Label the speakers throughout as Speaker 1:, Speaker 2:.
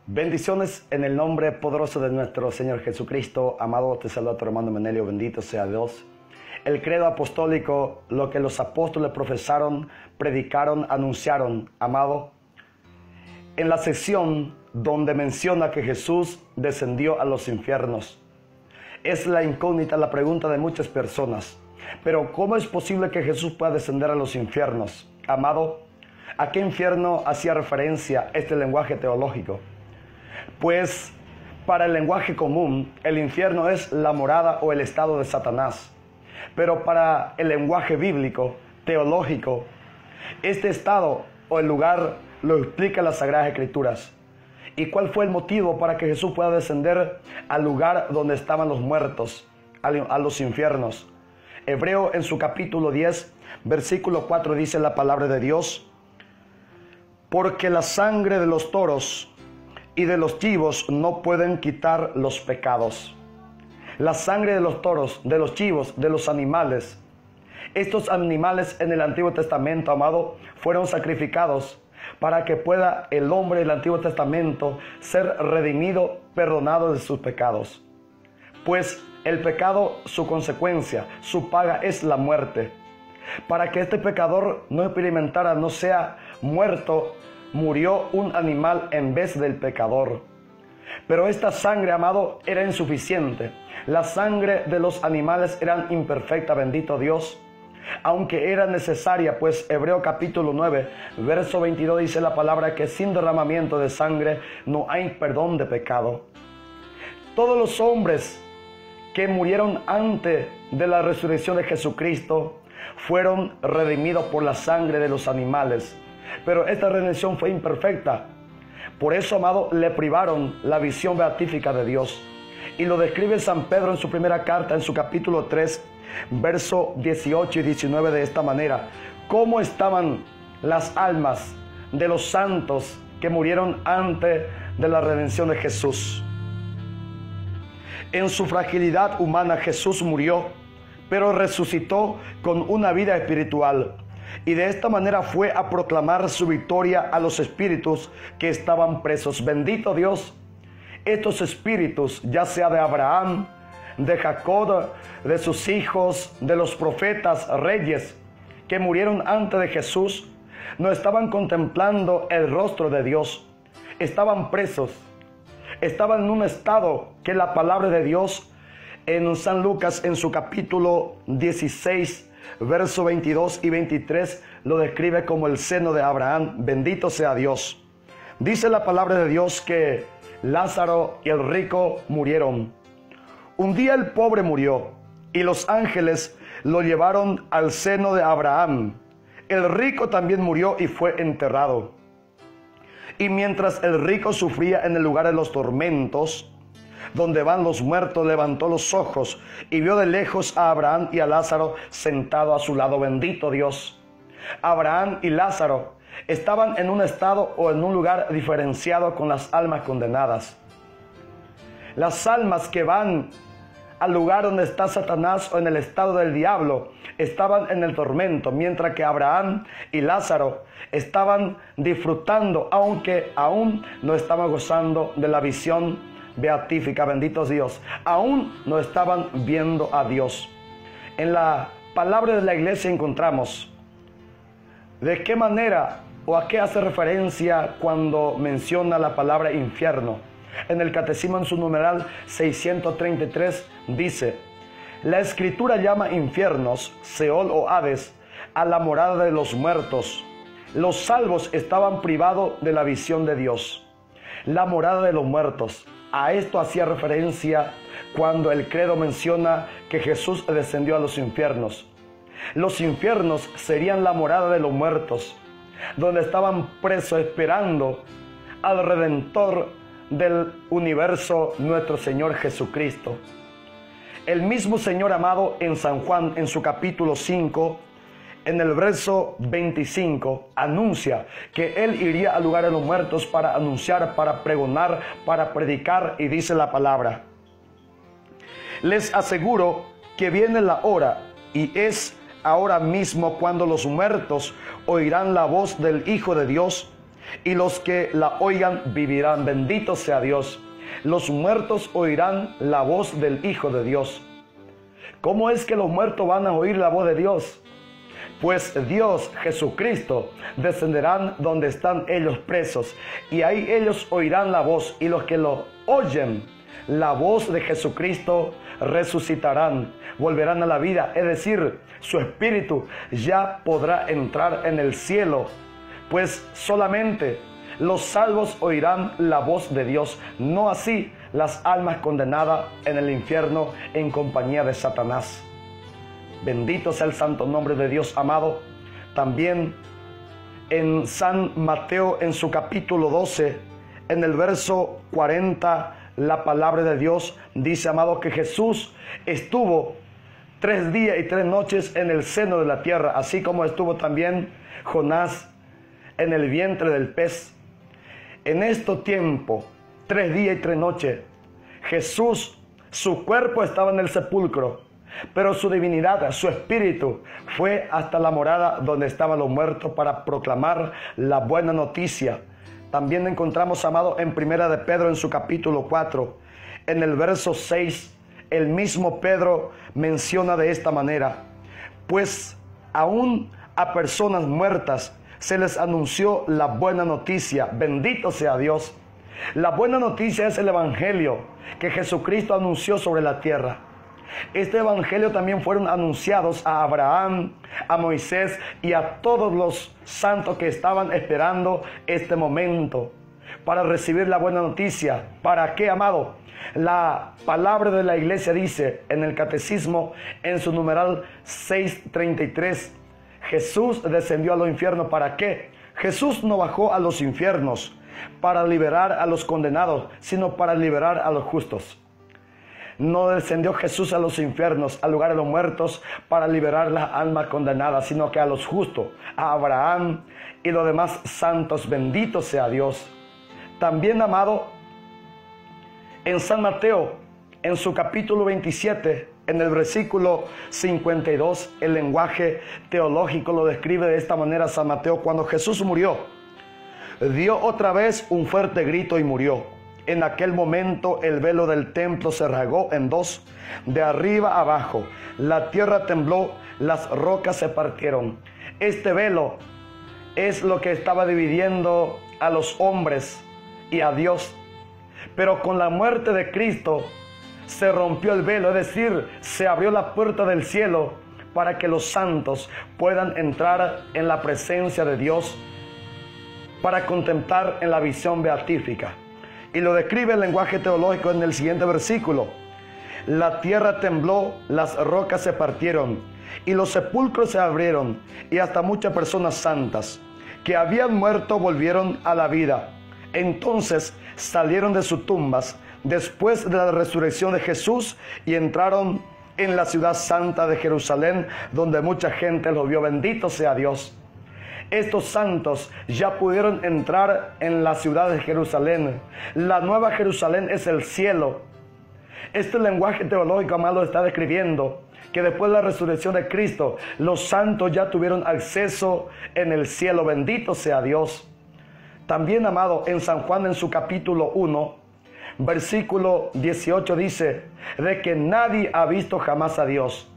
Speaker 1: Bendiciones en el nombre poderoso de nuestro Señor Jesucristo. Amado, te saluda tu hermano Menelio, bendito sea Dios. El credo apostólico, lo que los apóstoles profesaron, predicaron, anunciaron, amado, en la sección donde menciona que Jesús descendió a los infiernos. Es la incógnita, la pregunta de muchas personas. Pero ¿cómo es posible que Jesús pueda descender a los infiernos? Amado, ¿a qué infierno hacía referencia este lenguaje teológico? Pues para el lenguaje común, el infierno es la morada o el estado de Satanás. Pero para el lenguaje bíblico, teológico, este estado o el lugar lo explica las Sagradas Escrituras. ¿Y cuál fue el motivo para que Jesús pueda descender al lugar donde estaban los muertos, a los infiernos? Hebreo en su capítulo 10, versículo 4 dice la palabra de Dios: porque la sangre de los toros y de los chivos no pueden quitar los pecados. La sangre de los toros, de los chivos, de los animales. Estos animales en el Antiguo Testamento, amado, fueron sacrificados para que pueda el hombre del Antiguo Testamento ser redimido, perdonado de sus pecados. Pues el pecado, su consecuencia, su paga es la muerte. Para que este pecador no experimentara, no sea muerto, murió un animal en vez del pecador. Pero esta sangre, amado, era insuficiente. La sangre de los animales era imperfecta, bendito Dios, aunque era necesaria, pues Hebreo capítulo 9, verso 22 dice la palabra que sin derramamiento de sangre no hay perdón de pecado. Todos los hombres que murieron antes de la resurrección de Jesucristo fueron redimidos por la sangre de los animales. Pero esta redención fue imperfecta. Por eso, amado, le privaron la visión beatífica de Dios. Y lo describe San Pedro en su primera carta, en su capítulo 3, verso 18 y 19 de esta manera: ¿cómo estaban las almas de los santos que murieron antes de la redención de Jesús? En su fragilidad humana Jesús murió, pero resucitó con una vida espiritual. Y de esta manera fue a proclamar su victoria a los espíritus que estaban presos. Bendito Dios, estos espíritus, ya sea de Abraham, de Jacob, de sus hijos, de los profetas, reyes, que murieron antes de Jesús, no estaban contemplando el rostro de Dios. Estaban presos, estaban en un estado que la palabra de Dios en San Lucas, en su capítulo 16, verso 22 y 23, lo describe como el seno de Abraham. Bendito sea Dios. Dice la palabra de Dios que Lázaro y el rico murieron. Un día el pobre murió y los ángeles lo llevaron al seno de Abraham. El rico también murió y fue enterrado. Y mientras el rico sufría en el lugar de los tormentos, donde van los muertos, levantó los ojos y vio de lejos a Abraham y a Lázaro sentado a su lado. Bendito Dios. Abraham y Lázaro estaban en un estado o en un lugar diferenciado con las almas condenadas. Las almas que van al lugar donde está Satanás o en el estado del diablo estaban en el tormento, mientras que Abraham y Lázaro estaban disfrutando, aunque aún no estaban gozando de la visión beatífica. Bendito Dios, aún no estaban viendo a Dios. En la palabra de la iglesia encontramos de qué manera o a qué hace referencia cuando menciona la palabra infierno. En el catecismo, en su numeral 633, dice: la escritura llama infiernos, Seol o Hades, a la morada de los muertos. Los salvos estaban privados de la visión de Dios. La morada de los muertos. A esto hacía referencia cuando el credo menciona que Jesús descendió a los infiernos. Los infiernos serían la morada de los muertos, donde estaban presos esperando al Redentor del universo, nuestro Señor Jesucristo. El mismo Señor, amado, en San Juan, en su capítulo 5, en el verso 25, anuncia que Él iría al lugar de los muertos para anunciar, para pregonar, para predicar, y dice la palabra: les aseguro que viene la hora, y es ahora mismo, cuando los muertos oirán la voz del Hijo de Dios, y los que la oigan vivirán. Bendito sea Dios. Los muertos oirán la voz del Hijo de Dios. ¿Cómo es que los muertos van a oír la voz de Dios? Pues Dios, Jesucristo, descenderán donde están ellos presos, y ahí ellos oirán la voz, y los que lo oyen, la voz de Jesucristo, resucitarán, volverán a la vida, es decir, su espíritu ya podrá entrar en el cielo, pues solamente los salvos oirán la voz de Dios, no así las almas condenadas en el infierno en compañía de Satanás. Bendito sea el santo nombre de Dios, amado. También en San Mateo, en su capítulo 12, en el verso 40, la palabra de Dios dice, amado, que Jesús estuvo 3 días y 3 noches en el seno de la tierra, así como estuvo también Jonás en el vientre del pez. En este tiempo, 3 días y 3 noches, Jesús, su cuerpo estaba en el sepulcro, pero su divinidad, su espíritu, fue hasta la morada donde estaban los muertos para proclamar la buena noticia. También encontramos, amado, en Primera de Pedro, en su capítulo 4, en el verso 6, el mismo Pedro menciona de esta manera: pues aún a personas muertas se les anunció la buena noticia. Bendito sea Dios. La buena noticia es el evangelio que Jesucristo anunció sobre la tierra. Este evangelio también fueron anunciados a Abraham, a Moisés y a todos los santos que estaban esperando este momento para recibir la buena noticia. ¿Para qué, amado? La palabra de la iglesia dice en el catecismo, en su numeral 633, Jesús descendió a los infiernos. ¿Para qué? Jesús no bajó a los infiernos para liberar a los condenados, sino para liberar a los justos. No descendió Jesús a los infiernos, al lugar de los muertos, para liberar las almas condenadas, sino que a los justos, a Abraham y los demás santos. Bendito sea Dios. También, amado, en San Mateo, en su capítulo 27, en el versículo 52, el lenguaje teológico lo describe de esta manera San Mateo: cuando Jesús murió, dio otra vez un fuerte grito y murió. En aquel momento el velo del templo se rasgó en dos, de arriba a abajo. La tierra tembló, las rocas se partieron. Este velo es lo que estaba dividiendo a los hombres y a Dios. Pero con la muerte de Cristo se rompió el velo, es decir, se abrió la puerta del cielo para que los santos puedan entrar en la presencia de Dios para contemplar en la visión beatífica. Y lo describe el lenguaje teológico en el siguiente versículo: la tierra tembló, las rocas se partieron, y los sepulcros se abrieron, y hasta muchas personas santas que habían muerto volvieron a la vida. Entonces salieron de sus tumbas después de la resurrección de Jesús y entraron en la ciudad santa de Jerusalén, donde mucha gente los vio. Bendito sea Dios. Estos santos ya pudieron entrar en la ciudad de Jerusalén. La nueva Jerusalén es el cielo. Este lenguaje teológico, amado, está describiendo que después de la resurrección de Cristo, los santos ya tuvieron acceso en el cielo. Bendito sea Dios. También, amado, en San Juan, en su capítulo 1, versículo 18, dice de que nadie ha visto jamás a Dios.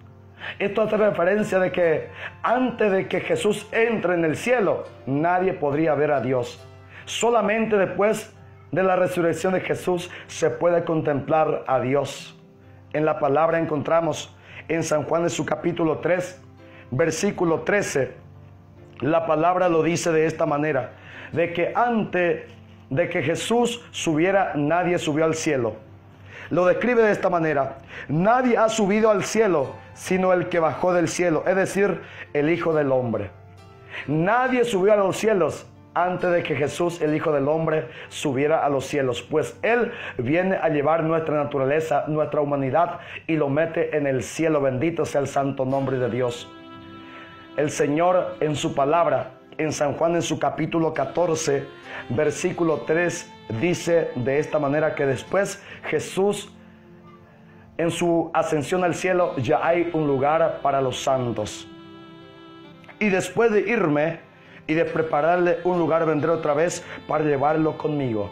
Speaker 1: Esto hace referencia de que antes de que Jesús entre en el cielo, nadie podría ver a Dios. Solamente después de la resurrección de Jesús se puede contemplar a Dios. En la palabra encontramos en San Juan, en su capítulo 3, versículo 13, la palabra lo dice de esta manera: de que antes de que Jesús subiera, nadie subió al cielo. Lo describe de esta manera: nadie ha subido al cielo sino el que bajó del cielo, es decir, el Hijo del Hombre. Nadie subió a los cielos antes de que Jesús, el Hijo del Hombre, subiera a los cielos, pues Él viene a llevar nuestra naturaleza, nuestra humanidad, y lo mete en el cielo. Bendito sea el santo nombre de Dios. El Señor, en su palabra, en San Juan, en su capítulo 14, versículo 3, dice de esta manera que después Jesús, en su ascensión al cielo, ya hay un lugar para los santos. Y después de irme, y de prepararle un lugar vendré otra vez para llevarlo conmigo.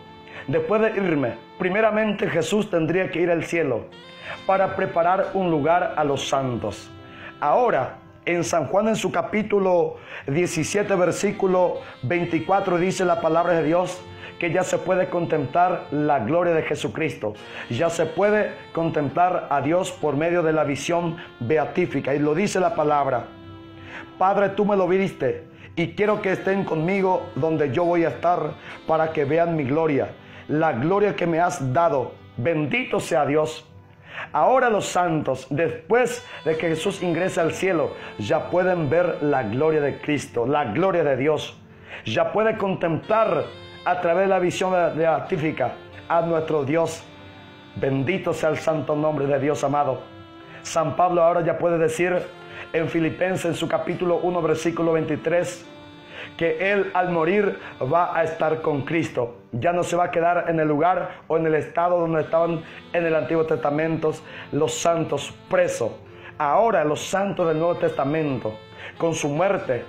Speaker 1: Después de irme, primeramente Jesús tendría que ir al cielo para preparar un lugar a los santos. Ahora, en San Juan, en su capítulo 17, versículo 24, dice la palabra de Dios que ya se puede contemplar la gloria de Jesucristo. Ya se puede contemplar a Dios por medio de la visión beatífica. Y lo dice la palabra: Padre, tú me lo viste y quiero que estén conmigo donde yo voy a estar para que vean mi gloria, la gloria que me has dado. Bendito sea Dios. Ahora los santos, después de que Jesús ingrese al cielo, ya pueden ver la gloria de Cristo, la gloria de Dios. Ya puede contemplar a través de la visión beatífica a nuestro Dios. Bendito sea el santo nombre de Dios amado. San Pablo ahora ya puede decir en Filipenses, en su capítulo 1, versículo 23, que él al morir va a estar con Cristo. Ya no se va a quedar en el lugar o en el estado donde estaban en el Antiguo Testamento los santos presos. Ahora los santos del Nuevo Testamento, con su muerte,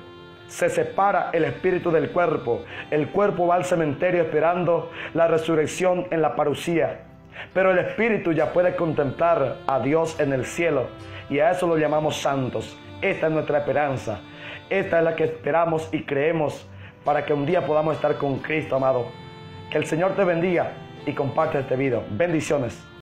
Speaker 1: se separa el espíritu del cuerpo. El cuerpo va al cementerio esperando la resurrección en la parucía. Pero el espíritu ya puede contemplar a Dios en el cielo. Y a eso lo llamamos santos. Esta es nuestra esperanza. Esta es la que esperamos y creemos para que un día podamos estar con Cristo, amado. Que el Señor te bendiga y comparte este video. Bendiciones.